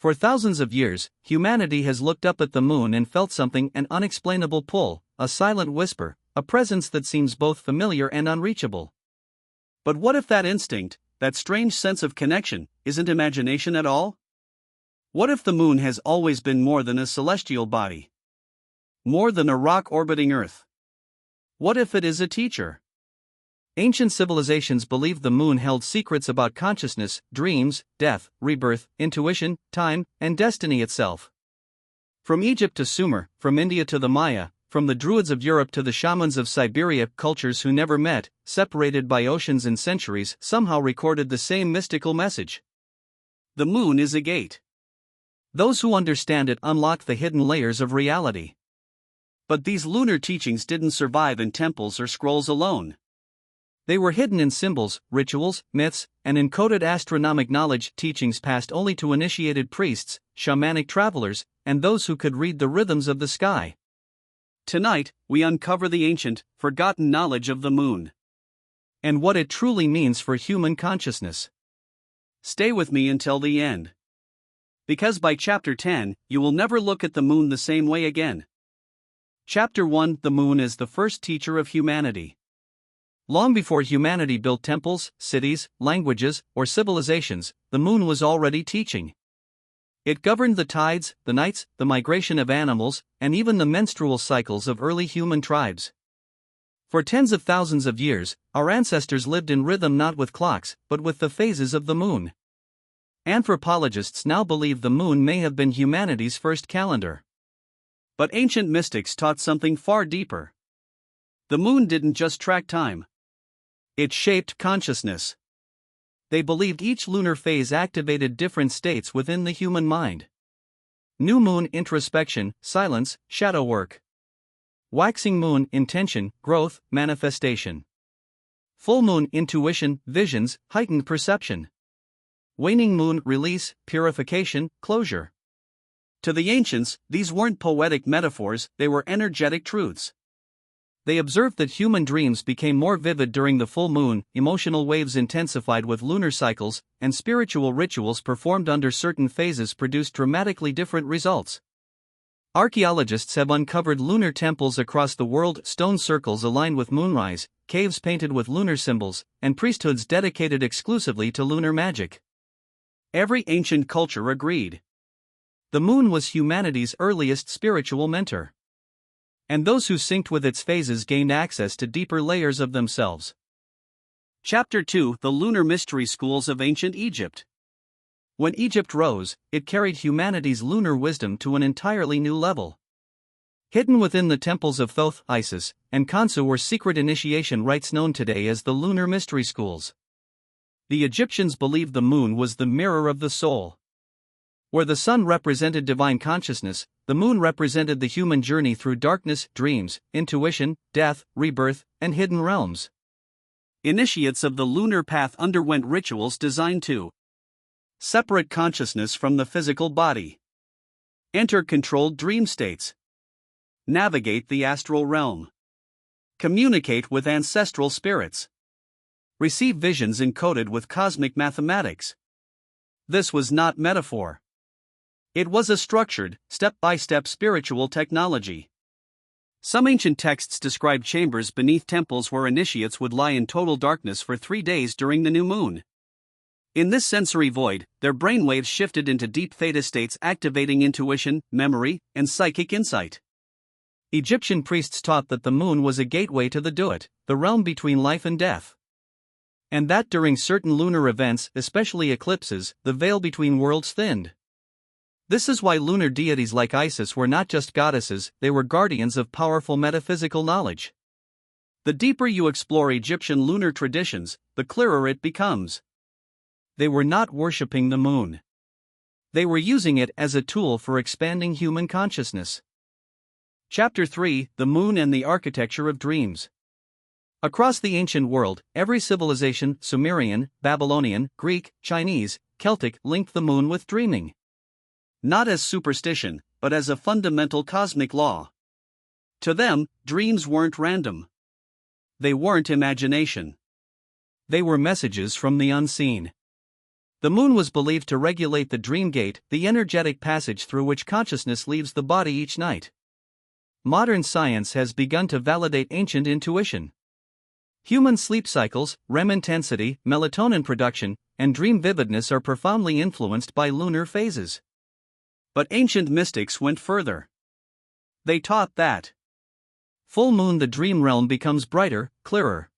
For thousands of years, humanity has looked up at the moon and felt something, an unexplainable pull, a silent whisper, a presence that seems both familiar and unreachable. But what if that instinct, that strange sense of connection, isn't imagination at all? What if the moon has always been more than a celestial body? More than a rock orbiting Earth? What if it is a teacher? Ancient civilizations believed the moon held secrets about consciousness, dreams, death, rebirth, intuition, time, and destiny itself. From Egypt to Sumer, from India to the Maya, from the Druids of Europe to the shamans of Siberia, cultures who never met, separated by oceans and centuries, somehow recorded the same mystical message. The moon is a gate. Those who understand it unlock the hidden layers of reality. But these lunar teachings didn't survive in temples or scrolls alone. They were hidden in symbols, rituals, myths, and encoded astronomic knowledge, teachings passed only to initiated priests, shamanic travelers, and those who could read the rhythms of the sky. Tonight, we uncover the ancient, forgotten knowledge of the moon. And what it truly means for human consciousness. Stay with me until the end. Because by Chapter 10, you will never look at the moon the same way again. Chapter 1: The moon is the first teacher of humanity. Long before humanity built temples, cities, languages, or civilizations, the moon was already teaching. It governed the tides, the nights, the migration of animals, and even the menstrual cycles of early human tribes. For tens of thousands of years, our ancestors lived in rhythm, not with clocks, but with the phases of the moon. Anthropologists now believe the moon may have been humanity's first calendar. But ancient mystics taught something far deeper. The moon didn't just track time. It shaped consciousness. They believed each lunar phase activated different states within the human mind. New moon: introspection, silence, shadow work. Waxing moon: intention, growth, manifestation. Full moon: intuition, visions, heightened perception. Waning moon: release, purification, closure. To the ancients, these weren't poetic metaphors, they were energetic truths. They observed that human dreams became more vivid during the full moon, emotional waves intensified with lunar cycles, and spiritual rituals performed under certain phases produced dramatically different results. Archaeologists have uncovered lunar temples across the world, stone circles aligned with moonrise, caves painted with lunar symbols, and priesthoods dedicated exclusively to lunar magic. Every ancient culture agreed. The moon was humanity's earliest spiritual mentor. And those who synced with its phases gained access to deeper layers of themselves. Chapter 2: The Lunar Mystery Schools of Ancient Egypt. When Egypt rose, it carried humanity's lunar wisdom to an entirely new level. Hidden within the temples of Thoth, Isis, and Khonsu were secret initiation rites known today as the Lunar Mystery Schools. The Egyptians believed the moon was the mirror of the soul. Where the sun represented divine consciousness, the moon represented the human journey through darkness, dreams, intuition, death, rebirth, and hidden realms. Initiates of the lunar path underwent rituals designed to separate consciousness from the physical body, enter controlled dream states, navigate the astral realm, communicate with ancestral spirits, receive visions encoded with cosmic mathematics. This was not metaphor. It was a structured, step-by-step spiritual technology. Some ancient texts describe chambers beneath temples where initiates would lie in total darkness for 3 days during the new moon. In this sensory void, their brainwaves shifted into deep theta states, activating intuition, memory, and psychic insight. Egyptian priests taught that the moon was a gateway to the Duat, the realm between life and death. And that during certain lunar events, especially eclipses, the veil between worlds thinned. This is why lunar deities like Isis were not just goddesses, they were guardians of powerful metaphysical knowledge. The deeper you explore Egyptian lunar traditions, the clearer it becomes. They were not worshipping the moon. They were using it as a tool for expanding human consciousness. Chapter 3: The Moon and the Architecture of Dreams. Across the ancient world, every civilization, Sumerian, Babylonian, Greek, Chinese, Celtic, linked the moon with dreaming. Not as superstition, but as a fundamental cosmic law. To them, dreams weren't random. They weren't imagination. They were messages from the unseen. The moon was believed to regulate the dream gate, the energetic passage through which consciousness leaves the body each night. Modern science has begun to validate ancient intuition. Human sleep cycles, REM intensity, melatonin production, and dream vividness are profoundly influenced by lunar phases. But ancient mystics went further. They taught that full moon the dream realm becomes brighter, clearer.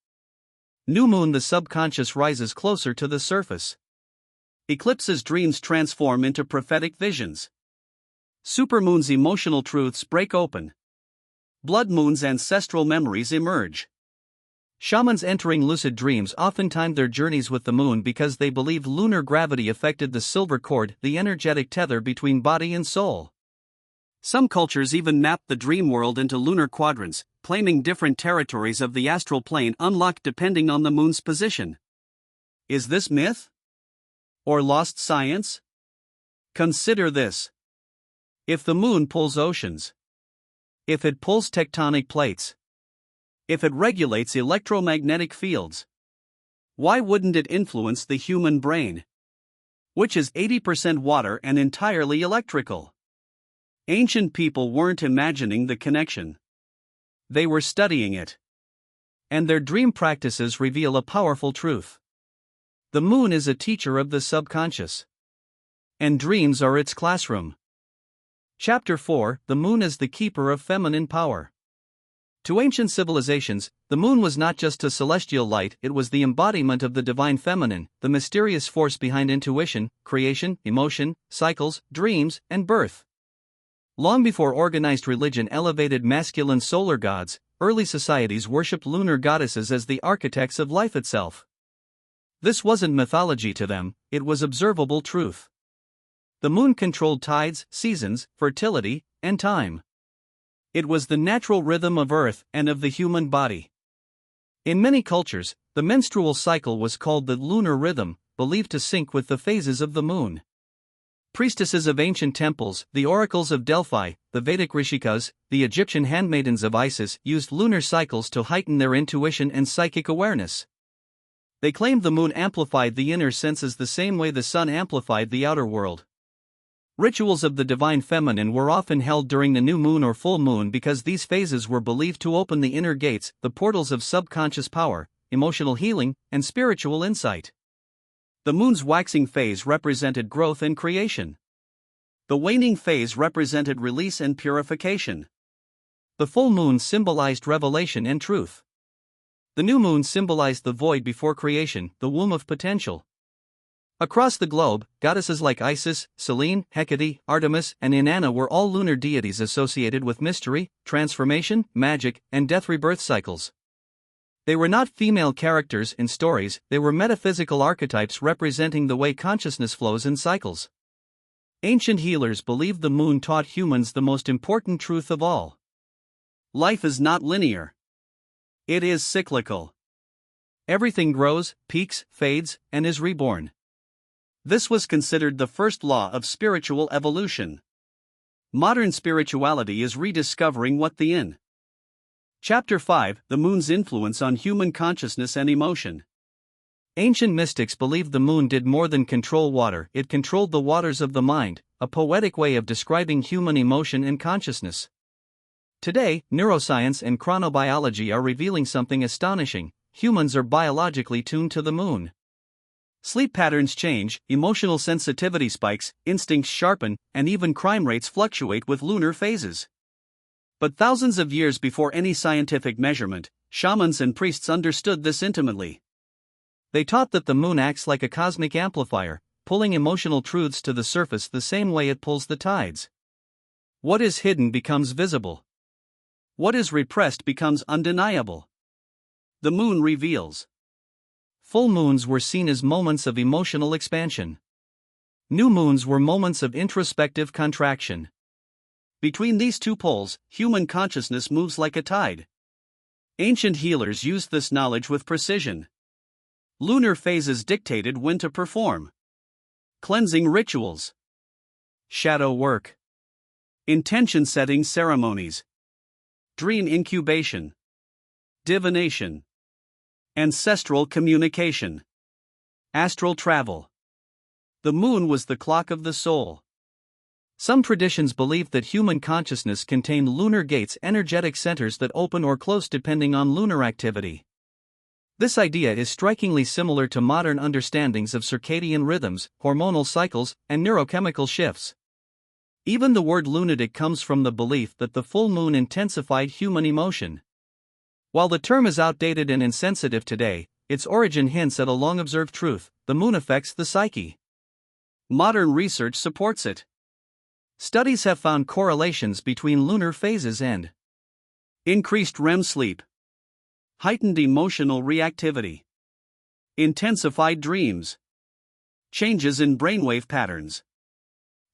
New moon the subconscious rises closer to the surface. Eclipses dreams transform into prophetic visions. Supermoon's emotional truths break open. Blood moon's ancestral memories emerge. Shamans entering lucid dreams often timed their journeys with the moon because they believed lunar gravity affected the silver cord, the energetic tether between body and soul. Some cultures even mapped the dream world into lunar quadrants, claiming different territories of the astral plane unlocked depending on the moon's position. Is this myth? Or lost science? Consider this. If the moon pulls oceans, if it pulls tectonic plates, if it regulates electromagnetic fields, why wouldn't it influence the human brain, which is 80% water and entirely electrical? Ancient people weren't imagining the connection. They were studying it. And their dream practices reveal a powerful truth. The moon is a teacher of the subconscious. And dreams are its classroom. Chapter 4: The moon is the keeper of feminine power. To ancient civilizations, the moon was not just a celestial light, it was the embodiment of the divine feminine, the mysterious force behind intuition, creation, emotion, cycles, dreams, and birth. Long before organized religion elevated masculine solar gods, early societies worshipped lunar goddesses as the architects of life itself. This wasn't mythology to them, it was observable truth. The moon controlled tides, seasons, fertility, and time. It was the natural rhythm of Earth and of the human body. In many cultures, the menstrual cycle was called the lunar rhythm, believed to sync with the phases of the moon. Priestesses of ancient temples, the oracles of Delphi, the Vedic Rishikas, the Egyptian handmaidens of Isis used lunar cycles to heighten their intuition and psychic awareness. They claimed the moon amplified the inner senses the same way the sun amplified the outer world. Rituals of the divine feminine were often held during the new moon or full moon because these phases were believed to open the inner gates, the portals of subconscious power, emotional healing, and spiritual insight. The moon's waxing phase represented growth and creation. The waning phase represented release and purification. The full moon symbolized revelation and truth. The new moon symbolized the void before creation, the womb of potential. Across the globe, goddesses like Isis, Selene, Hecate, Artemis, and Inanna were all lunar deities associated with mystery, transformation, magic, and death rebirth cycles. They were not female characters in stories, they were metaphysical archetypes representing the way consciousness flows in cycles. Ancient healers believed the moon taught humans the most important truth of all. Life is not linear. It is cyclical. Everything grows, peaks, fades, and is reborn. This was considered the first law of spiritual evolution. Modern spirituality is rediscovering what the in. Chapter 5: The moon's influence on human consciousness and emotion. Ancient mystics believed the moon did more than control water, it controlled the waters of the mind, a poetic way of describing human emotion and consciousness. Today, neuroscience and chronobiology are revealing something astonishing: humans are biologically tuned to the moon. Sleep patterns change, emotional sensitivity spikes, instincts sharpen, and even crime rates fluctuate with lunar phases. But thousands of years before any scientific measurement, shamans and priests understood this intimately. They taught that the moon acts like a cosmic amplifier, pulling emotional truths to the surface the same way it pulls the tides. What is hidden becomes visible. What is repressed becomes undeniable. The moon reveals. Full moons were seen as moments of emotional expansion. New moons were moments of introspective contraction. Between these two poles, human consciousness moves like a tide. Ancient healers used this knowledge with precision. Lunar phases dictated when to perform cleansing rituals, shadow work, intention setting ceremonies, dream incubation, divination, ancestral communication, astral travel. The moon was the clock of the soul. Some traditions believed that human consciousness contained lunar gates, energetic centers that open or close depending on lunar activity. This idea is strikingly similar to modern understandings of circadian rhythms, hormonal cycles, and neurochemical shifts. Even the word lunatic comes from the belief that the full moon intensified human emotion. While the term is outdated and insensitive today, its origin hints at a long-observed truth: the moon affects the psyche. Modern research supports it. Studies have found correlations between lunar phases and increased REM sleep, heightened emotional reactivity, intensified dreams, changes in brainwave patterns,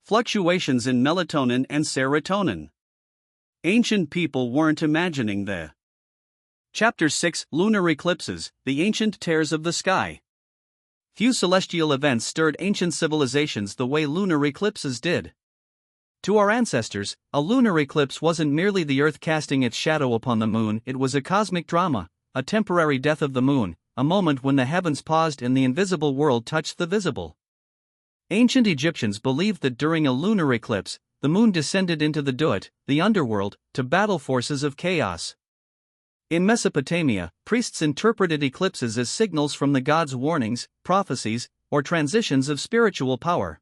fluctuations in melatonin and serotonin. Ancient people weren't imagining the Chapter 6: Lunar Eclipses, the Ancient Tears of the Sky. Few celestial events stirred ancient civilizations the way lunar eclipses did. To our ancestors, a lunar eclipse wasn't merely the Earth casting its shadow upon the moon, it was a cosmic drama, a temporary death of the moon, a moment when the heavens paused and the invisible world touched the visible. Ancient Egyptians believed that during a lunar eclipse, the moon descended into the Duat, the underworld, to battle forces of chaos. In Mesopotamia, priests interpreted eclipses as signals from the gods' warnings, prophecies, or transitions of spiritual power.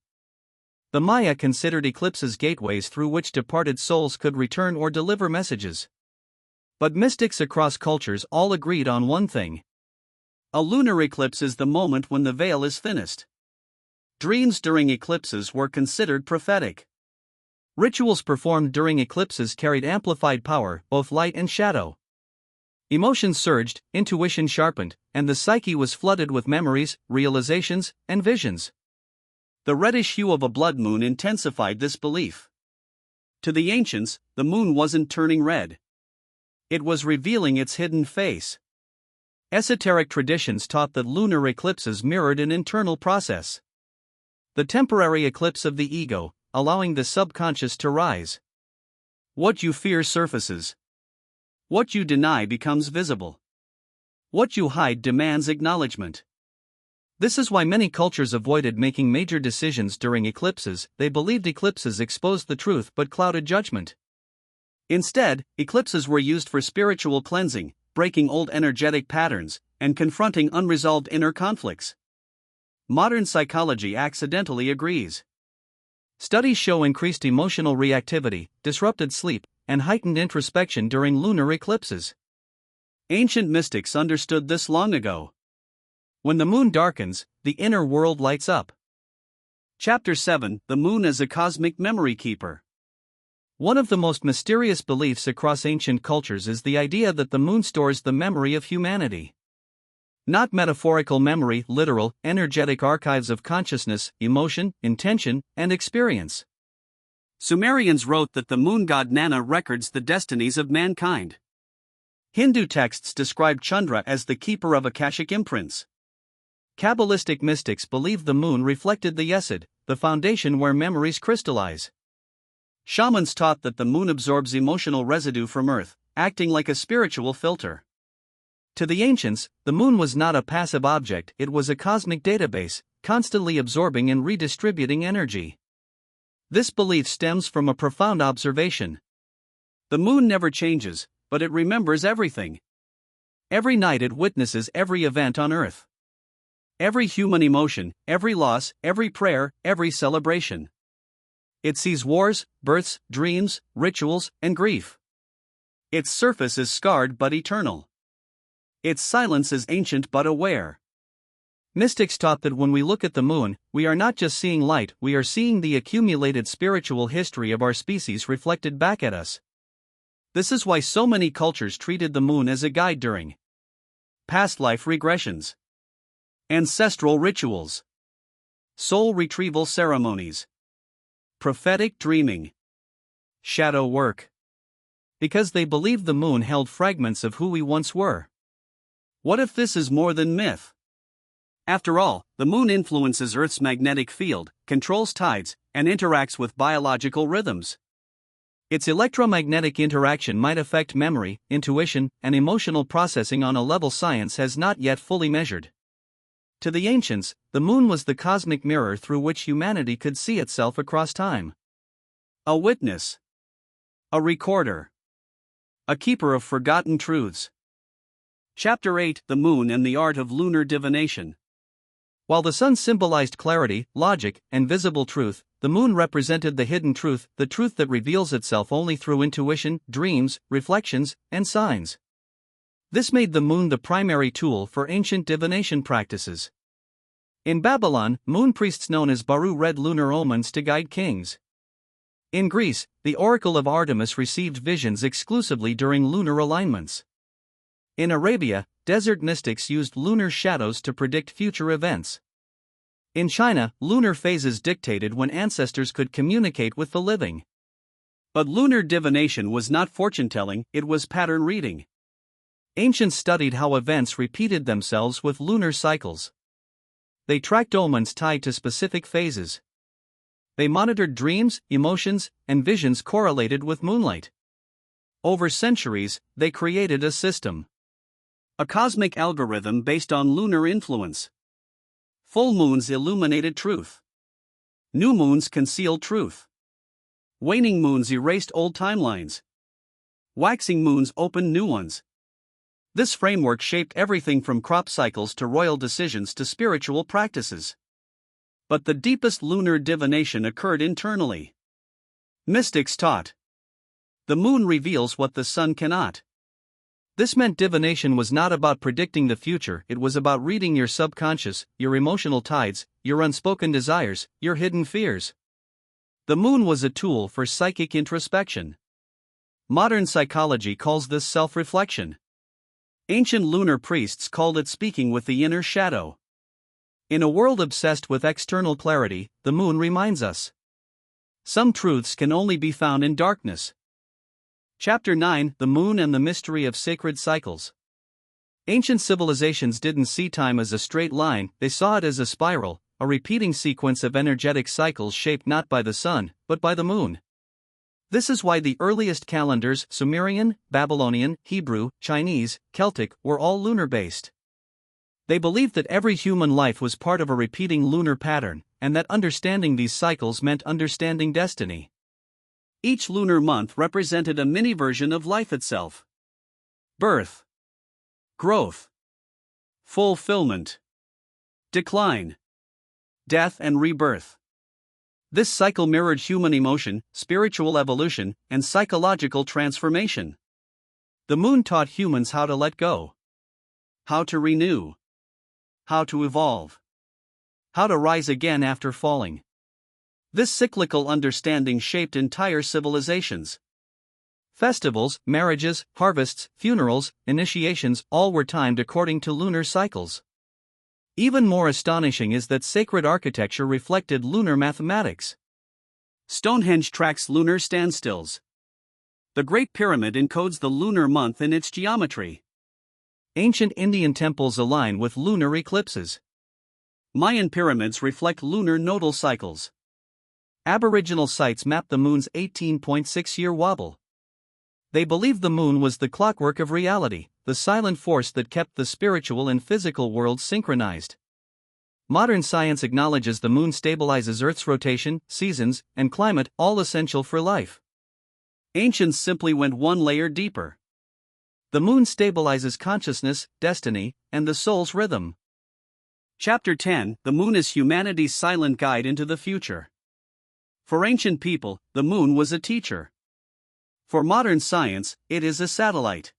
The Maya considered eclipses gateways through which departed souls could return or deliver messages. But mystics across cultures all agreed on one thing: a lunar eclipse is the moment when the veil is thinnest. Dreams during eclipses were considered prophetic. Rituals performed during eclipses carried amplified power, both light and shadow. Emotions surged, intuition sharpened, and the psyche was flooded with memories, realizations, and visions. The reddish hue of a blood moon intensified this belief. To the ancients, the moon wasn't turning red. It was revealing its hidden face. Esoteric traditions taught that lunar eclipses mirrored an internal process: the temporary eclipse of the ego, allowing the subconscious to rise. What you fear surfaces. What you deny becomes visible. What you hide demands acknowledgement. This is why many cultures avoided making major decisions during eclipses. They believed eclipses exposed the truth but clouded judgment. Instead, eclipses were used for spiritual cleansing, breaking old energetic patterns, and confronting unresolved inner conflicts. Modern psychology accidentally agrees. Studies show increased emotional reactivity, disrupted sleep, and heightened introspection during lunar eclipses. Ancient mystics understood this long ago. When the moon darkens, the inner world lights up. Chapter 7: The Moon as a Cosmic Memory Keeper. One of the most mysterious beliefs across ancient cultures is the idea that the moon stores the memory of humanity. Not metaphorical memory, literal, energetic archives of consciousness, emotion, intention, and experience. Sumerians wrote that the moon god Nana records the destinies of mankind. Hindu texts describe Chandra as the keeper of Akashic imprints. Kabbalistic mystics believed the moon reflected the Yesod, the foundation where memories crystallize. Shamans taught that the moon absorbs emotional residue from Earth, acting like a spiritual filter. To the ancients, the moon was not a passive object, it was a cosmic database, constantly absorbing and redistributing energy. This belief stems from a profound observation. The moon never changes, but it remembers everything. Every night it witnesses every event on Earth. Every human emotion, every loss, every prayer, every celebration. It sees wars, births, dreams, rituals, and grief. Its surface is scarred but eternal. Its silence is ancient but aware. Mystics taught that when we look at the moon, we are not just seeing light, we are seeing the accumulated spiritual history of our species reflected back at us. This is why so many cultures treated the moon as a guide during past life regressions, ancestral rituals, soul retrieval ceremonies, prophetic dreaming, shadow work. Because they believed the moon held fragments of who we once were. What if this is more than myth? After all, the moon influences Earth's magnetic field, controls tides, and interacts with biological rhythms. Its electromagnetic interaction might affect memory, intuition, and emotional processing on a level science has not yet fully measured. To the ancients, the moon was the cosmic mirror through which humanity could see itself across time. A witness, a recorder, a keeper of forgotten truths. Chapter 8: The Moon and the Art of Lunar Divination. While the sun symbolized clarity, logic, and visible truth, the moon represented the hidden truth, the truth that reveals itself only through intuition, dreams, reflections, and signs. This made the moon the primary tool for ancient divination practices. In Babylon, moon priests known as Baru read lunar omens to guide kings. In Greece, the oracle of Artemis received visions exclusively during lunar alignments. In Arabia, desert mystics used lunar shadows to predict future events. In China, lunar phases dictated when ancestors could communicate with the living. But lunar divination was not fortune-telling, it was pattern reading. Ancients studied how events repeated themselves with lunar cycles. They tracked omens tied to specific phases. They monitored dreams, emotions, and visions correlated with moonlight. Over centuries, they created a system. A cosmic algorithm based on lunar influence. Full moons illuminated truth. New moons concealed truth. Waning moons erased old timelines. Waxing moons opened new ones. This framework shaped everything from crop cycles to royal decisions to spiritual practices. But the deepest lunar divination occurred internally. Mystics taught. The moon reveals what the sun cannot. This meant divination was not about predicting the future, it was about reading your subconscious, your emotional tides, your unspoken desires, your hidden fears. The moon was a tool for psychic introspection. Modern psychology calls this self-reflection. Ancient lunar priests called it speaking with the inner shadow. In a world obsessed with external clarity, the moon reminds us. Some truths can only be found in darkness. Chapter 9: The Moon and the Mystery of Sacred Cycles. Ancient civilizations didn't see time as a straight line, they saw it as a spiral, a repeating sequence of energetic cycles shaped not by the sun, but by the moon. This is why the earliest calendars, Sumerian, Babylonian, Hebrew, Chinese, Celtic, were all lunar-based. They believed that every human life was part of a repeating lunar pattern, and that understanding these cycles meant understanding destiny. Each lunar month represented a mini-version of life itself. Birth, growth, fulfillment, decline, death and rebirth. This cycle mirrored human emotion, spiritual evolution, and psychological transformation. The moon taught humans how to let go, how to renew, how to evolve, how to rise again after falling. This cyclical understanding shaped entire civilizations. Festivals, marriages, harvests, funerals, initiations, all were timed according to lunar cycles. Even more astonishing is that sacred architecture reflected lunar mathematics. Stonehenge tracks lunar standstills. The Great Pyramid encodes the lunar month in its geometry. Ancient Indian temples align with lunar eclipses. Mayan pyramids reflect lunar nodal cycles. Aboriginal sites map the moon's 18.6-year wobble. They believed the moon was the clockwork of reality, the silent force that kept the spiritual and physical worlds synchronized. Modern science acknowledges the moon stabilizes Earth's rotation, seasons, and climate, all essential for life. Ancients simply went one layer deeper. The moon stabilizes consciousness, destiny, and the soul's rhythm. Chapter 10: The Moon is humanity's silent guide into the future. For ancient people, the moon was a teacher. For modern science, it is a satellite.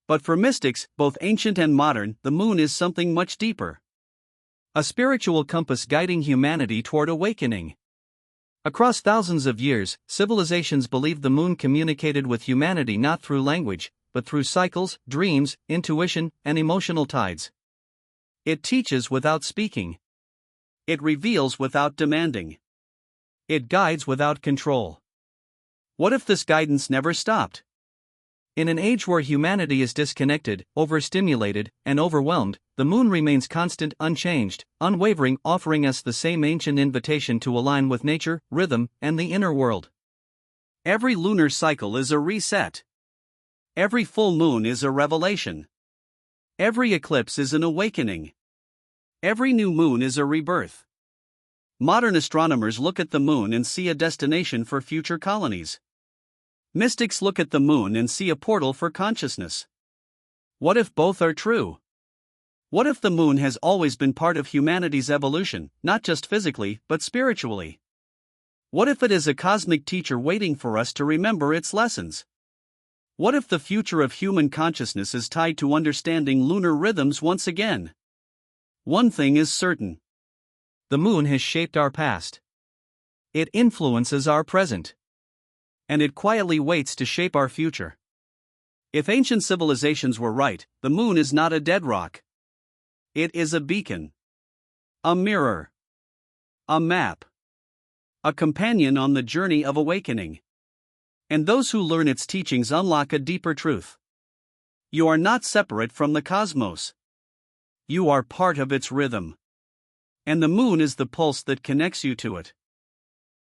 But for mystics, both ancient and modern, the moon is something much deeper. A spiritual compass guiding humanity toward awakening. Across thousands of years, civilizations believed the moon communicated with humanity not through language, but through cycles, dreams, intuition, and emotional tides. It teaches without speaking. It reveals without demanding. It guides without control. What if this guidance never stopped? In an age where humanity is disconnected, overstimulated, and overwhelmed, the moon remains constant, unchanged, unwavering, offering us the same ancient invitation to align with nature, rhythm, and the inner world. Every lunar cycle is a reset. Every full moon is a revelation. Every eclipse is an awakening. Every new moon is a rebirth. Modern astronomers look at the moon and see a destination for future colonies. Mystics look at the moon and see a portal for consciousness. What if both are true? What if the moon has always been part of humanity's evolution, not just physically, but spiritually? What if it is a cosmic teacher waiting for us to remember its lessons? What if the future of human consciousness is tied to understanding lunar rhythms once again? One thing is certain. The moon has shaped our past. It influences our present. And it quietly waits to shape our future. If ancient civilizations were right, the moon is not a dead rock. It is a beacon, a mirror, a map, a companion on the journey of awakening. And those who learn its teachings unlock a deeper truth. You are not separate from the cosmos. You are part of its rhythm. And the moon is the pulse that connects you to it.